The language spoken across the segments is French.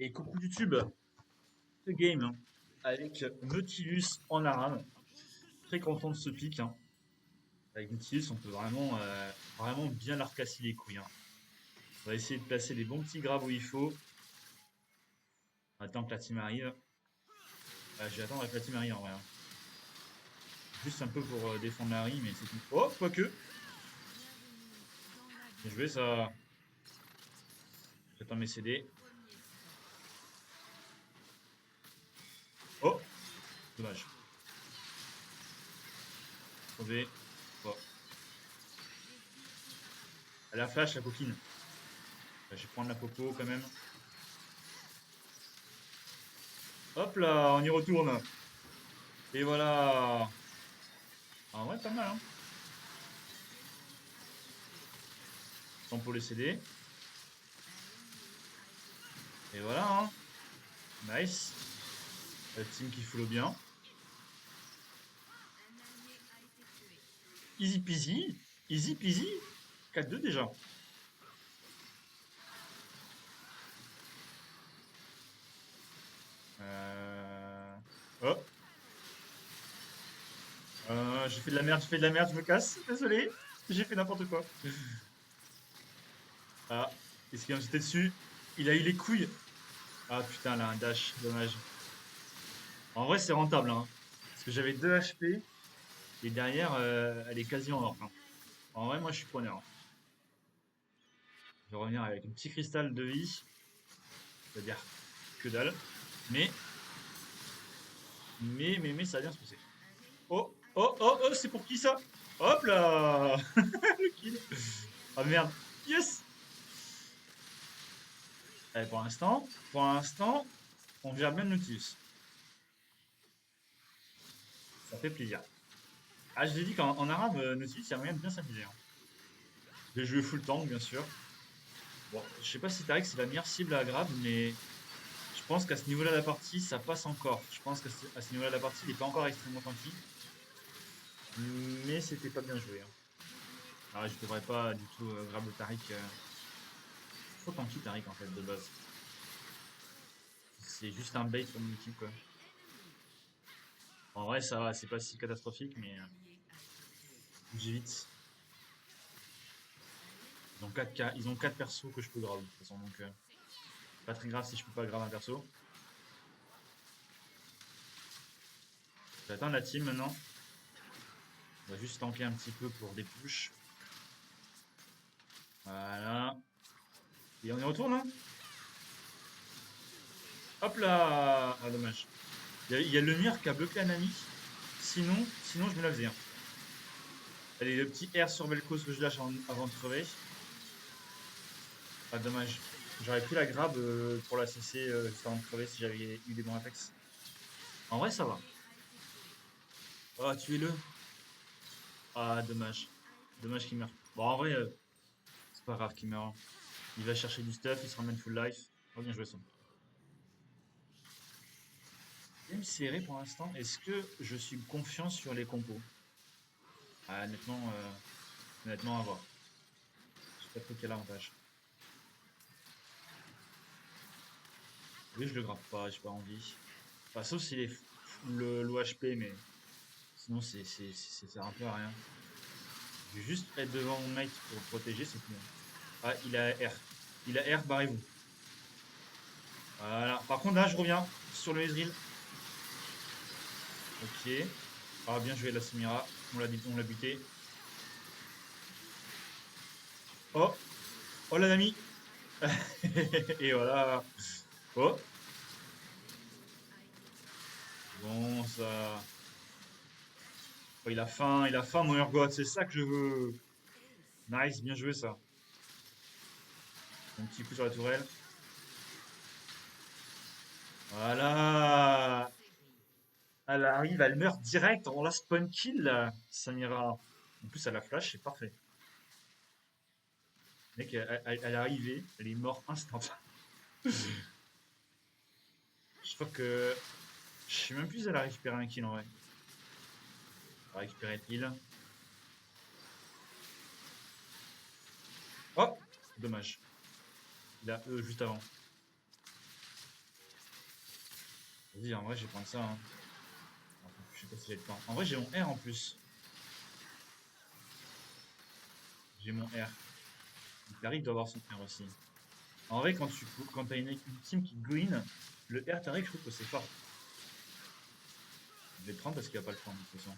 Et coucou YouTube, ce game hein, avec Nautilus en arabe. Très content de ce pic. Hein. Avec Nautilus, on peut vraiment bien leur casser les couilles. Hein. On va essayer de placer les bons petits grabs où il faut. On attend que la team arrive. Je vais attendre avec la team arrive en vrai. Hein. Juste un peu pour défendre la rime, mais c'est tout. Oh, quoique. Bien joué ça. J'attends mes CD. Oh, dommage. Sauvé. Oh. Elle a flash la coquine. Je vais prendre la popo quand même. Hop là, on y retourne. Et voilà. En vrai, pas mal, hein. Temps pour les CD. Et voilà, hein. Nice. La team qui follow bien. Easy peasy. Easy peasy. 4-2 déjà. Euh... Oh. J'ai fait de la merde, j'ai fait de la merde, je me casse. Désolé. J'ai fait n'importe quoi. Ah. Est-ce qu'il vient me jeter dessus? Il a eu les couilles. Ah putain, là, un dash. Dommage. En vrai, c'est rentable, hein. Parce que j'avais 2 HP. Et derrière, elle est quasiment morte. Hein. En vrai, moi, je suis preneur. Hein. Je vais revenir avec un petit cristal de vie. C'est-à-dire que dalle. Mais, mais, ça va bien se passer. Oh, oh, oh, oh, c'est pour qui ça? Hop là! Le kill. Ah merde. Yes! Allez, pour l'instant, on gère bien le Nautilus. Ça fait plaisir. Ah, je l'ai dit qu'en arabe, Nautilus, il y a moyen de bien s'amuser. Hein. Je vais jouer full tank, bien sûr. Bon, je sais pas si Tariq c'est la meilleure cible à grab, mais je pense qu'à ce niveau-là de la partie, ça passe encore. Je pense qu'à ce niveau-là de la partie, il est pas encore extrêmement tanky. Mais c'était pas bien joué. Hein. Ah, je devrais pas du tout grab le Tariq. Trop tanky Tariq en fait, de base. C'est juste un bait pour mon équipe, quoi. En vrai, ça va, c'est pas si catastrophique, mais j'évite. Ils ont 4 persos que je peux grave, de toute façon, donc pas très grave si je peux pas grave un perso. J'attends la team maintenant. On va juste tanker un petit peu pour des pushs. Voilà. Et on y retourne, hein. Hop là. Ah, dommage. Il y a le mur qui a bloqué la Nami. Sinon je me la faisais. Hein. Allez, le petit R sur Vel'Koz que je lâche avant de crever. Ah, dommage. J'aurais pu la grab pour la CC juste avant de crever si j'avais eu des bons réflexes. En vrai, ça va. Oh, tuez-le. Ah, dommage. Dommage qu'il meurt. Bon, en vrai, c'est pas grave qu'il meurt. Il va chercher du stuff, il se ramène full life. Oh, bien joué ça. Game serré pour l'instant. Est-ce que je suis confiant sur les compos? Ah, honnêtement, à voir. Je sais pas trop quel avantage. Oui, je le grappe pas, j'ai pas envie. Enfin, sauf s'il est l'OHP, mais sinon ça sert un peu à rien. Je vais juste être devant mon mate pour le protéger, c'est tout. Ah, il a R. Il a R, barrez-vous. Voilà. Par contre, là, je reviens sur le Ezreal. Ok. Ah, bien joué, la Samira. On l'a buté. Oh, oh la Nami. Et voilà. Oh, bon, ça. Oh, il a faim, mon Urgot, c'est ça que je veux. Nice, bien joué ça. Un petit coup sur la tourelle. Voilà. Elle arrive, elle meurt direct, on la spawn kill là. Samira. En plus, elle a flash, c'est parfait. Mec, elle est arrivée, elle est morte instant. Je crois que. Je sais même plus si elle a récupéré un kill en vrai. Elle a récupéré le heal. Oh! Dommage. Il a E juste avant. Vas-y, en vrai, je vais prendre ça. Hein. Attends, je sais pas si j'ai le temps. En vrai, j'ai mon R en plus. J'ai mon R. Taric doit avoir son R aussi. En vrai, quand t'as une team qui green, le R Taric, je trouve que c'est fort. Je vais le prendre parce qu'il va pas le prendre de toute façon.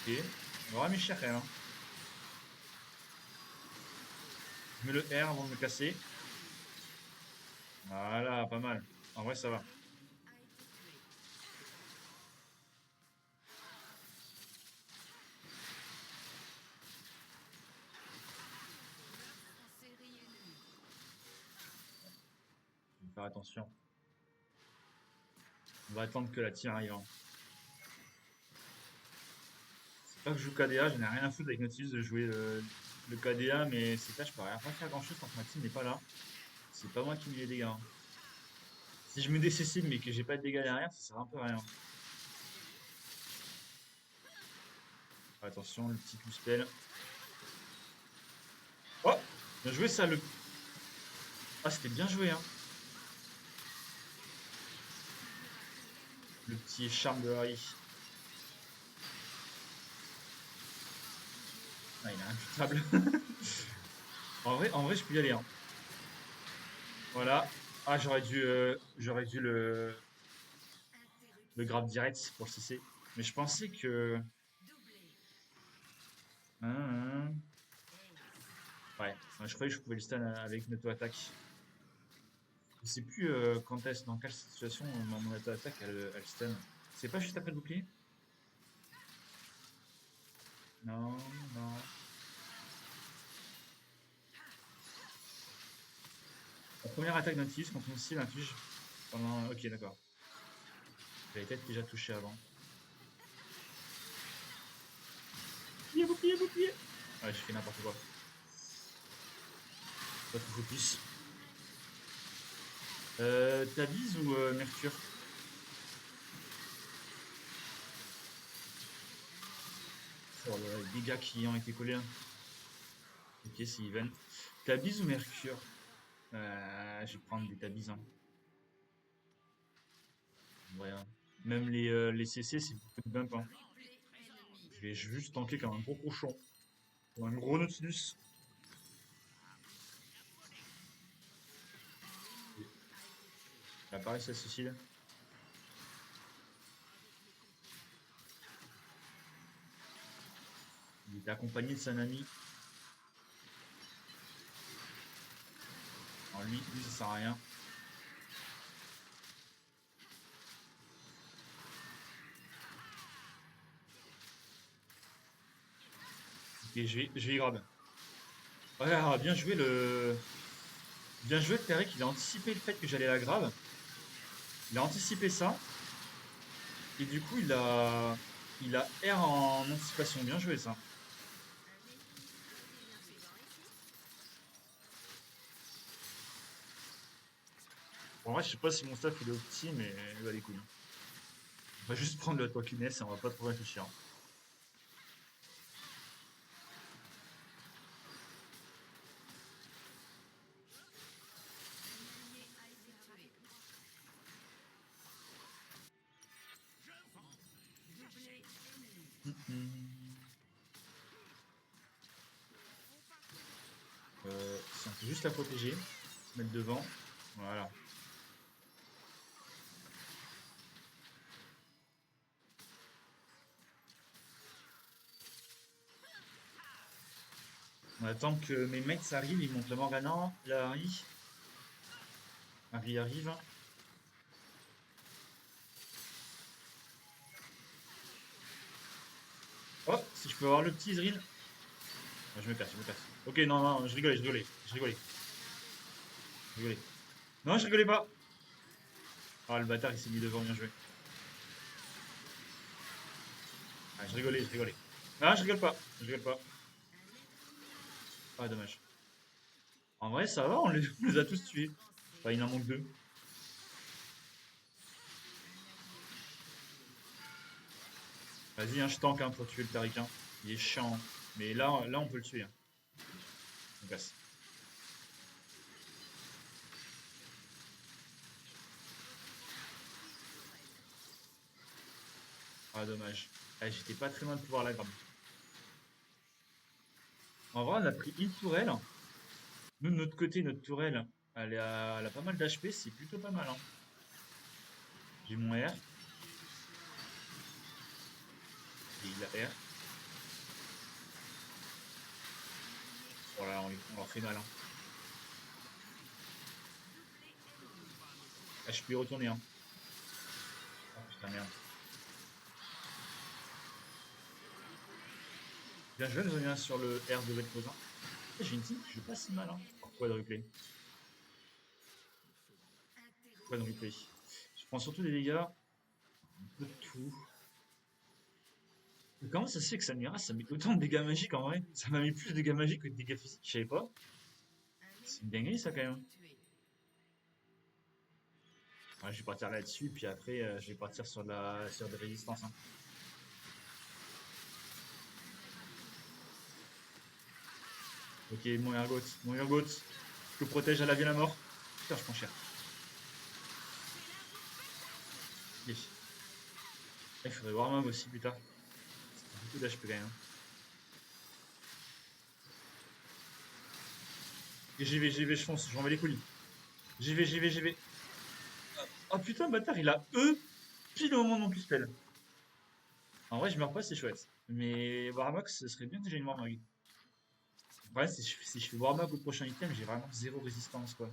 Ok. On va mes chers hein. Je mets le R avant de me casser. Voilà, pas mal. En vrai, ça va. Je vais faire attention. On va attendre que la team arrive. Hein. C'est pas que je joue KDA, j'en ai rien à foutre avec Nautilus de jouer le KDA, mais c'est là, je peux rien pas faire grand chose quand ma team n'est pas là. C'est pas moi qui mets les dégâts. Hein. Si je me DCC mais que j'ai pas de dégâts derrière, ça sert un peu à rien. Attention, le petit coup spell. Oh! Bien joué ça, le. Ah, c'était bien joué, hein. Le petit charme de Harry. Ah, il est imputable. En vrai, je peux y aller, hein. Voilà. Ah, j'aurais dû le grab direct pour le CC. Mais je pensais que. Hein. Ouais, ouais, je croyais que je pouvais le stun avec une auto-attaque. Je sais plus quand est-ce, dans quelle situation mon auto-attaque elle stun. C'est pas juste après le bouclier? Non, non. La première attaque d'un Nautilus contre une cible inflige pendant. Ok, d'accord. J'avais peut-être déjà touché avant. Bouclier, bouclier, bouclier! Ouais, j'ai fait n'importe quoi. Pas tout focus. Tabiz ou Mercure? Oh là là, les dégâts qui ont été collés. Hein. Ok, c'est even. Tabiz ou Mercure? Je vais prendre des Tabiz. Hein. Ouais, hein. Même les CC, c'est beaucoup de bump. Hein. Je vais juste tanker comme un gros cochon. Comme un gros Nautilus. Il apparaît ça, Cécile. Il était accompagné de sa amie. Alors lui, ça sert à rien. Ok, je vais y grab. Ouais, ah, bien joué le. Bien joué Tariq, il a anticipé le fait que j'allais la grab. Il a anticipé ça. Et du coup, il a R en anticipation. Bien joué ça. En vrai, je sais pas si mon staff il est opti, mais il va les couilles. Hein. On va juste prendre le Tokiness et on va pas trop réfléchir. Si on peut juste la protéger, se mettre devant. Voilà. On attend que mes mates arrivent, ils montent le Morgana. Là, Harry. Harry arrive. Oh, si je peux avoir le petit Zril. Ah, je me casse, je me casse. Ok, non, non, je rigolais, je rigolais. Je rigolais, je rigolais. Non, je rigolais pas. Ah, le bâtard, il s'est mis devant, bien joué. Ah, je rigolais, je rigolais. Ah, je rigole pas, je rigole pas. Ah, dommage. En vrai, ça va, on les a tous tués. Enfin, il en manque deux. Vas-y, hein, je tank hein, pour tuer le Tariq. Hein. Il est chiant. Mais là, on peut le tuer. Hein. On casse. Ah, dommage. Ah, j'étais pas très loin de pouvoir la grab. En vrai, on a pris une tourelle. Nous, de notre côté, notre tourelle, elle a pas mal d'HP, c'est plutôt pas mal, hein. J'ai mon R, et il a R. Voilà, on leur fait mal, hein. Ah, je peux y retourner, hein. Ah, putain, merde. Bien joué, je reviens sur le R de Vel'Koz. J'ai une team qui joue pas si mal, hein. Pourquoi de replay? Pourquoi de replay? Je prends surtout des dégâts, un peu de tout. Mais comment ça se fait que Samira, ça met autant de dégâts magiques en vrai? Ça m'a mis plus de dégâts magiques que de dégâts physiques, je savais pas. C'est une dinguerie ça quand même. Ouais, je vais partir là-dessus, puis après je vais partir sur des résistances, hein. Ok, mon Urgot, je te protège à la vie et à la mort. Putain, je prends cher. Ok. Ah, il faudrait voir Warmog aussi plus tard. C'est beaucoup d'HP quand même, hein. Et j'y vais, je fonce, j'en mets les couilles. J'y vais. Oh putain, bâtard, il a E pile au moment de mon plus spell. En vrai, je meurs pas, c'est chouette. Mais Warmog, ce serait bien que j'ai une Warmog. Ouais, si je fais Warmog au prochain item, j'ai vraiment zéro résistance, quoi.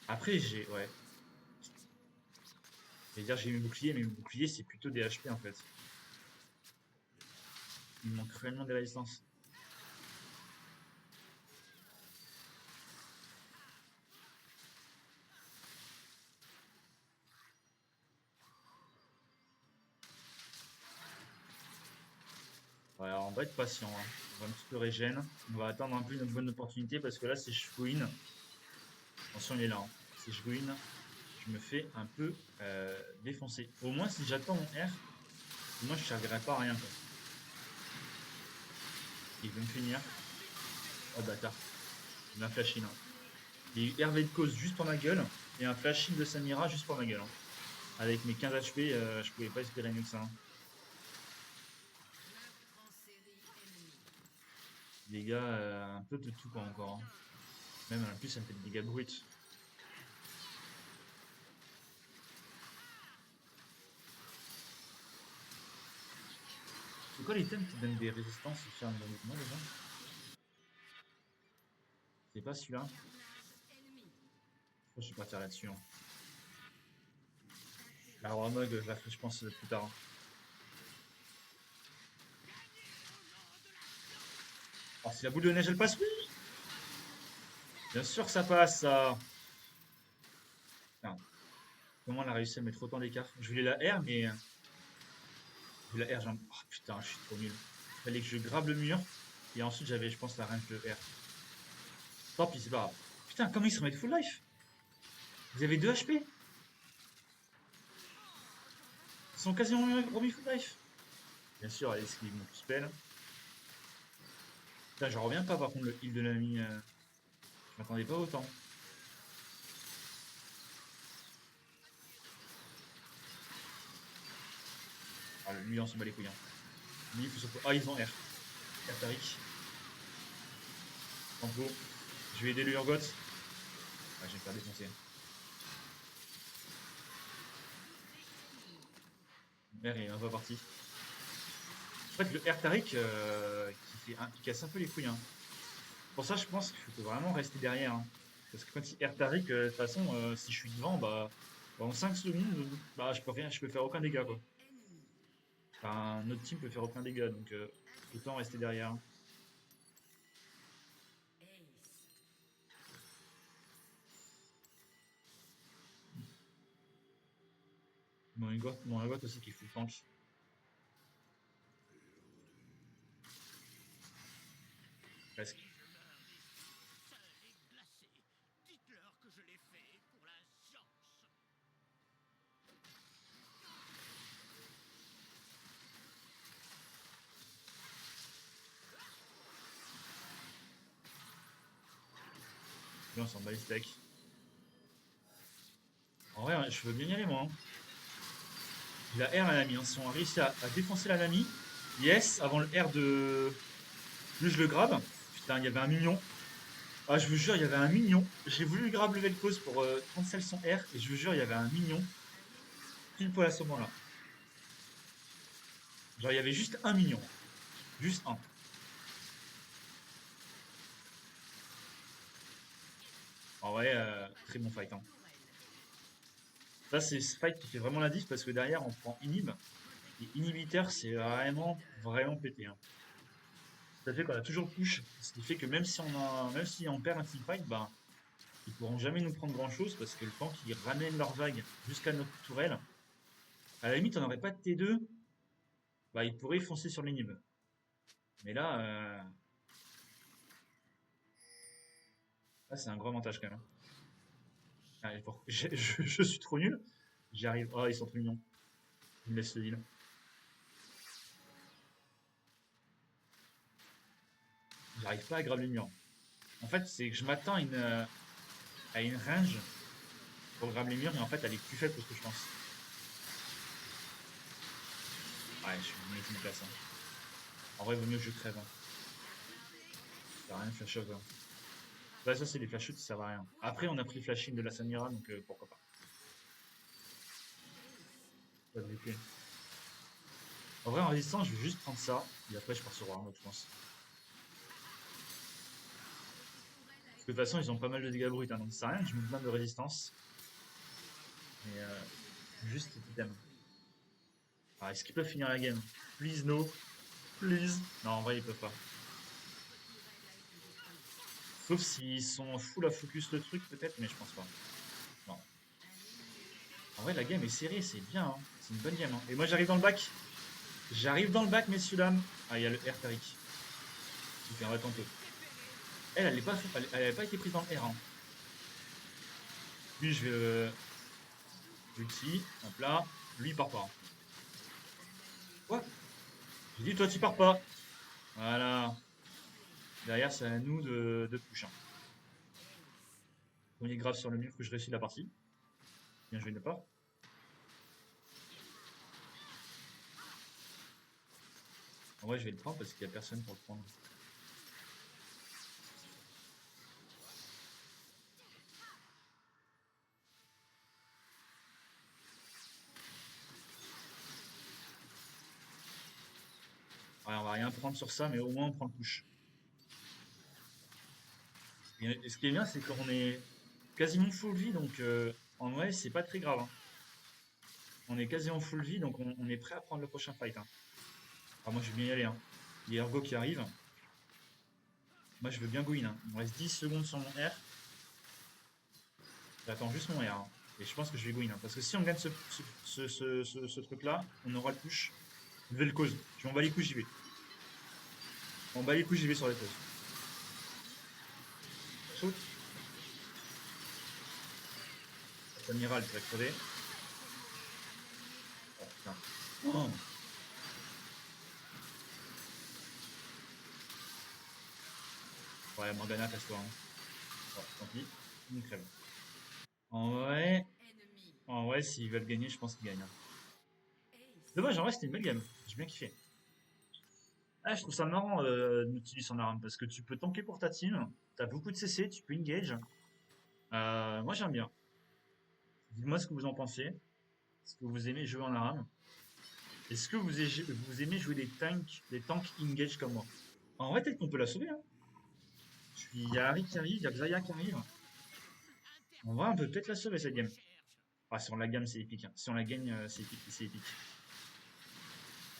Après, j'ai... Ouais. Je vais dire j'ai mes boucliers, mais mes boucliers, c'est plutôt des HP, en fait. Il me manque réellement des résistances. Ouais, alors on va être patient, hein. On va un petit peu régène. On va attendre un peu une bonne opportunité, parce que là, si je fouine... Attention, il est là, hein. Si je fouine, je me fais un peu défoncer. Au moins, si j'attends mon R, moi, je servirai pas à rien, quoi. Il veut me finir. Oh, bâtard. Il m'a flash in, hein. Il y a eu Hervé de cause juste pour ma gueule et un flash in de Samira juste pour ma gueule, hein. Avec mes 15 HP, je pouvais pas espérer mieux que ça, hein. Dégâts, un peu de tout quoi encore, hein. Même en plus, ça me fait des dégâts bruts. C'est quoi l'item qui donne des résistances sur un moi déjà? C'est pas celui-là. Je vais partir là-dessus, hein. La Warmog, je la ferai, je pense, plus tard, hein. Alors, si la boule de neige elle passe, oui! Bien sûr que ça passe, ça! Putain, comment elle a réussi à mettre autant d'écart? Je voulais la R, mais. Je voulais la R, oh putain, je suis trop nul. Fallait que je grabe le mur, et ensuite j'avais, je pense, la range de R. Tant pis, c'est pas grave. Putain, comment ils se remettent full life? Vous avez 2 HP? Ils sont quasiment remis full life. Bien sûr, elle esquive mon spell. Putain, j'en reviens pas par contre le heal de l'ami. Je m'attendais pas autant. Ah, lui, on s'en bat les couilles, hein. Lui, il faut ah, ils ont R. R Tariq. Tempo. Je vais aider le Urgot. Ah, je vais me faire défoncer. R est un peu parti. En fait, le R Tariq qui casse un peu les couilles, hein. Pour ça, je pense qu'il faut vraiment rester derrière, hein. Parce que quand il R Tariq, de toute façon, si je suis devant, bah, en 5 secondes, bah, je peux rien, je peux faire aucun dégât, quoi. Enfin, notre team peut faire aucun dégât, donc autant rester derrière. Mon Urgot aussi qui fout le tank. Presque. Là, on s'en bat les steaks. En vrai, je veux bien y aller, moi, hein. Il a R la Nami. Hein. Ils ont réussi à défoncer la Nami. Yes, avant le R de. Lui, je le grab. Putain, il y avait un mignon. Ah, je vous jure, il y avait un mignon. J'ai voulu grab level cause pour cancel son R. Et je vous jure, il y avait un mignon. Pile poil à ce moment-là. Genre, il y avait juste un mignon. Juste un. En vrai, très bon fight. Hein. Ça, c'est ce fight qui fait vraiment la diff parce que derrière, on prend inhib. Et inhibiteur, c'est vraiment, vraiment pété. Hein. Ça fait qu'on a toujours push. Ce qui fait que même si on perd un teamfight, bah, ils pourront jamais nous prendre grand chose parce que le temps qu'ils ramènent leur vague jusqu'à notre tourelle, à la limite, on n'aurait pas de T2, bah, ils pourraient foncer sur l'inhib. Mais là c'est un gros avantage quand même. Hein. Allez, je suis trop nul. J'y arrive. Oh, ils sont trop mignons. Ils me laissent le heal. J'arrive pas à grab les murs. En fait, c'est que je m'attends à une range pour grab les murs, mais en fait, elle est plus faible que ce que je pense. Ouais, je suis une place. Hein. En vrai, il vaut mieux que je crève. Hein. Ça sert à rien de flash out. Hein. Bah, ça, c'est les flash out qui servent à rien. Après, on a pris le flashing de la Samira, donc pourquoi pas. Pas de VP. En vrai, en résistance, je vais juste prendre ça, et après, je pars sur Warlock, je pense. Parce que de toute façon, ils ont pas mal de dégâts bruts, hein, donc ça sert à rien que je me demande de résistance. Mais juste cet item. Alors, est-ce qu'ils peuvent finir la game? Please, no. Please. Non, en vrai, ils peuvent pas. Sauf s'ils sont full à focus le truc, peut-être, mais je pense pas. Non. En vrai, la game est serrée, c'est bien. Hein. C'est une bonne game. Hein. Et moi, j'arrive dans le bac. J'arrive dans le bac, messieurs, dames. Ah, il y a le R Tariq. Ok, on va tenter. Elle avait pas été prise dans le R. Hein. Lui, je vais. Ulti. Hop là. Lui, il part pas. Quoi? J'ai dit, toi, tu pars pas. Voilà. Derrière, c'est à nous de push. Hein. Premier grave sur le mur que je réussis la partie. Bien joué de part. En vrai, je vais le prendre parce qu'il n'y a personne pour le prendre. Ouais, on va rien prendre sur ça, mais au moins on prend le push. Et ce qui est bien, c'est qu'on est quasiment full vie, donc en vrai, c'est pas très grave. Hein. On est quasiment full vie, donc on est prêt à prendre le prochain fight. Hein. Alors moi, je vais bien y aller. Hein. Il y a Ergo qui arrive. Moi, je veux bien go in. Hein. Il me reste 10 secondes sur mon R. J'attends juste mon R. Hein. Et je pense que je vais go in. Hein. Parce que si on gagne ce truc-là, on aura le push. Nouvelle cause. Je m'en bats les couilles, j'y vais. Je m'en bats les couilles, j'y vais sur les causes. Saute. Amiral, tu vas crever. Oh putain. Oh. Ouais, Morgana, casse-toi. Hein. Oh, tant pis. Il crève. En vrai, en vrai, s'ils veulent gagner, je pense qu'ils gagnent. Hein. Dommage, en vrai, c'était une belle game. J'ai bien kiffé. Ah, je trouve ça marrant Nautilus en ARAM parce que tu peux tanker pour ta team, t'as beaucoup de CC, tu peux engage. Moi j'aime bien. Dites-moi ce que vous en pensez. Est-ce que vous aimez jouer en ARAM? Est-ce que vous aimez jouer des tanks engage comme moi? En vrai, peut-être qu'on peut la sauver. Hein. Il y a Harry qui arrive, il y a Xayah qui arrive. En vrai, on peut peut-être la sauver cette game. Ah, si on la gagne, c'est épique. Hein. Si on la gagne, c'est épique. C'est épique.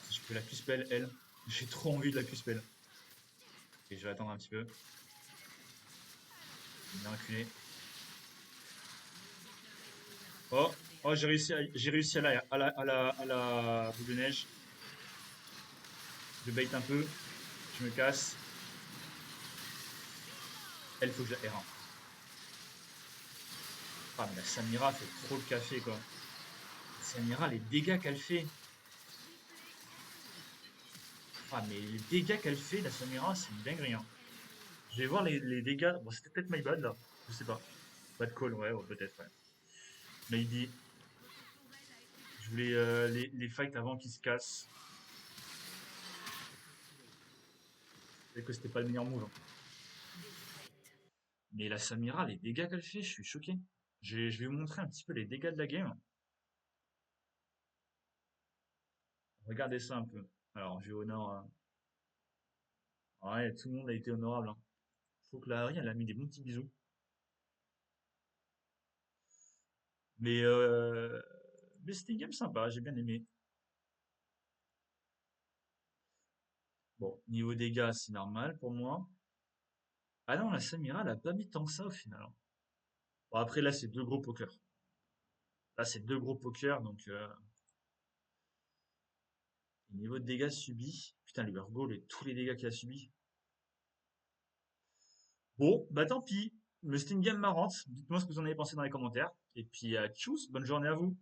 Si je peux la Q-spell, elle. J'ai trop envie de la Q-spell. Et je vais attendre un petit peu. Bien reculer. Oh, oh j'ai réussi à la boule de neige. Je bait un peu. Je me casse. Elle, faut que je la R1. Ah, mais la Samira fait trop le café, quoi. La Samira, les dégâts qu'elle fait. Ah, mais les dégâts qu'elle fait, la Samira, c'est une dinguerie, hein. Je vais voir les dégâts. Bon, c'était peut-être my bad, là. Je sais pas. Bad call, ouais, ouais peut-être, ouais. Maybe. Je voulais les fights avant qu'ils se cassent. C'est que c'était pas le meilleur move, hein. Mais la Samira, les dégâts qu'elle fait, je suis choqué. Je vais vous montrer un petit peu les dégâts de la game. Regardez ça un peu. Alors, je honore. Ouais, tout le monde a été honorable, hein. Faut que la Harry, elle a mis des bons petits bisous. Mais, euh, mais c'était une game sympa, j'ai bien aimé. Bon, niveau dégâts, c'est normal pour moi. Ah non, la Samira, elle a pas mis tant que ça au final, hein. Bon, après, là, c'est deux gros pokers. Là, c'est deux gros pokers, donc niveau de dégâts subis. Putain, le Urgot, tous les dégâts qu'il a subis. Bon, bah tant pis. Mais c'était une game marrante. Dites-moi ce que vous en avez pensé dans les commentaires. Et puis, tchuss, bonne journée à vous.